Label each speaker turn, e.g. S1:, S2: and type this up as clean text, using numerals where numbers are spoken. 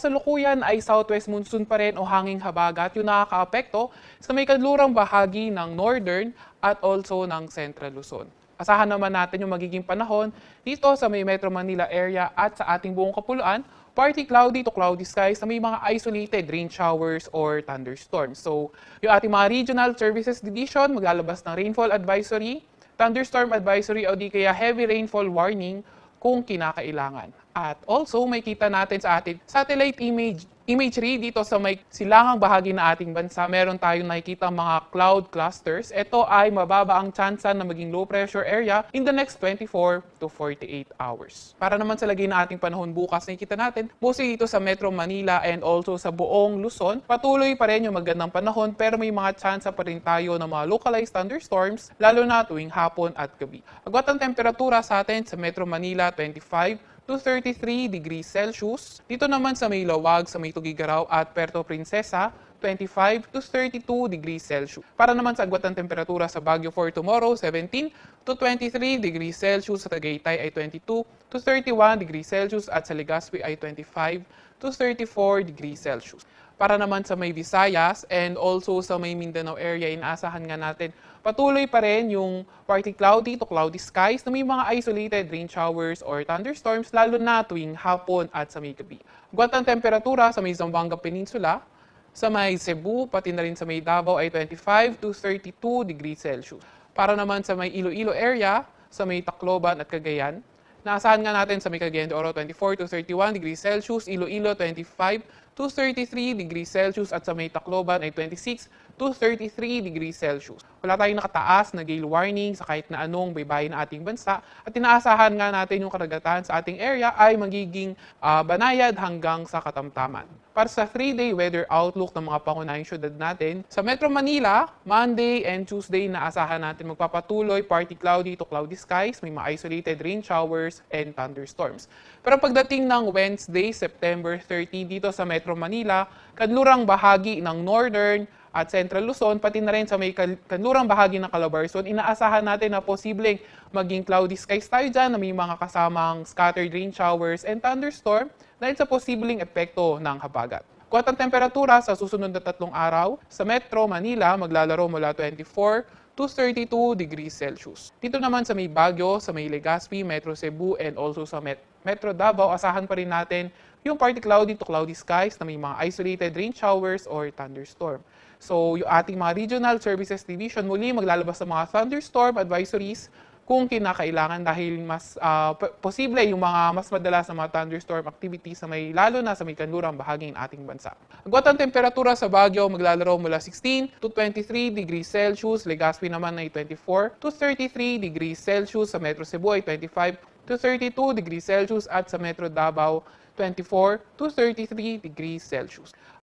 S1: kasalukuyan ay southwest monsoon pa rin o hanging habagat yung nakakaapekto sa may kanlurang bahagi ng northern at also ng central Luzon. Asahan naman natin yung magiging panahon dito sa may Metro Manila area at sa ating buong kapuluan, partly cloudy to cloudy skies na may mga isolated rain showers or thunderstorms. So, yung ating mga regional services division maglalabas ng rainfall advisory, thunderstorm advisory o di kaya heavy rainfall warning kung kinakailangan. At also, may kita natin sa ating satellite imagery dito sa may silangang bahagi na ating bansa. Meron tayong nakikita mga cloud clusters. Ito ay mababa ang tsansa na maging low pressure area in the next 24 to 48 hours. Para naman sa lagay na ating panahon bukas, nakikita natin mostly dito sa Metro Manila and also sa buong Luzon. Patuloy pa rin yung magandang panahon pero may mga tsansa pa rin tayo ng mga localized thunderstorms lalo na tuwing hapon at gabi. Agwat ang temperatura sa atin sa Metro Manila 25 to 33 degrees Celsius. Dito naman sa may Lawag, sa may Tugigaraw at Puerto Princesa, 25 to 32 degrees Celsius. Para naman sa agwat ng temperatura sa Baguio for tomorrow, 17 to 23 degrees Celsius. Sa Tagaytay ay 22 to 31 degrees Celsius at sa Legazpi ay 25 to 34 degrees Celsius. Para naman sa may Visayas and also sa may Mindanao area, inaasahan nga natin patuloy pa rin yung partly cloudy to cloudy skies na may mga isolated rain showers or thunderstorms lalo na tuwing hapon at sa may gabi. Agwat ang temperatura sa may Zamboanga Peninsula, sa may Cebu, pati na rin sa may Davao ay 25 to 32 degrees Celsius. Para naman sa may Iloilo area, sa may Tacloban at Cagayan, naasahan nga natin sa may Cagayan de Oro 24 to 31 degrees Celsius, Iloilo 25 to 33 degrees Celsius at sa may Tacloban ay 26 to 33 degrees Celsius. Wala tayong nakataas na gale warning sa kahit na anong baybayin na ating bansa at inaasahan nga natin yung karagatan sa ating area ay magiging banayad hanggang sa katamtaman. Para sa 3-day weather outlook ng mga pangunahing syudad natin, sa Metro Manila, Monday and Tuesday naasahan natin magpapatuloy partly cloudy to cloudy skies, may mga isolated rain showers and thunderstorms. Pero pagdating ng Wednesday, September 30 dito sa Metro Manila, kanlurang bahagi ng northern at Central Luzon, pati na rin sa may kanlurang bahagi ng Calabarzon, inaasahan natin na posibleng maging cloudy skies tayo dyan na may mga kasamang scattered rain showers and thunderstorm dahil sa posibleng epekto ng habagat. Kuwat ang temperatura sa susunod na 3 araw, sa Metro Manila maglalaro mula 24 to 32 degrees Celsius. Dito naman sa may Baguio, sa may Legazpi, Metro Cebu, and also sa Metro Davao, asahan pa rin natin yung partly cloudy to cloudy skies na may mga isolated rain showers or thunderstorm. So, yung ating mga regional services division muli maglalabas ng mga thunderstorm advisories kung kinakailangan dahil mas posible yung mga mas madalas na mga thunderstorm activities sa may lalo na sa may kanlurang bahagi ng ating bansa. Agwat ang temperatura sa Baguio maglalaro mula 16 to 23 degrees Celsius, Legazpi naman ay 24 to 33 degrees Celsius, sa Metro Cebu ay 25 to 32 degrees Celsius at sa Metro Davao 24 to 33 degrees Celsius.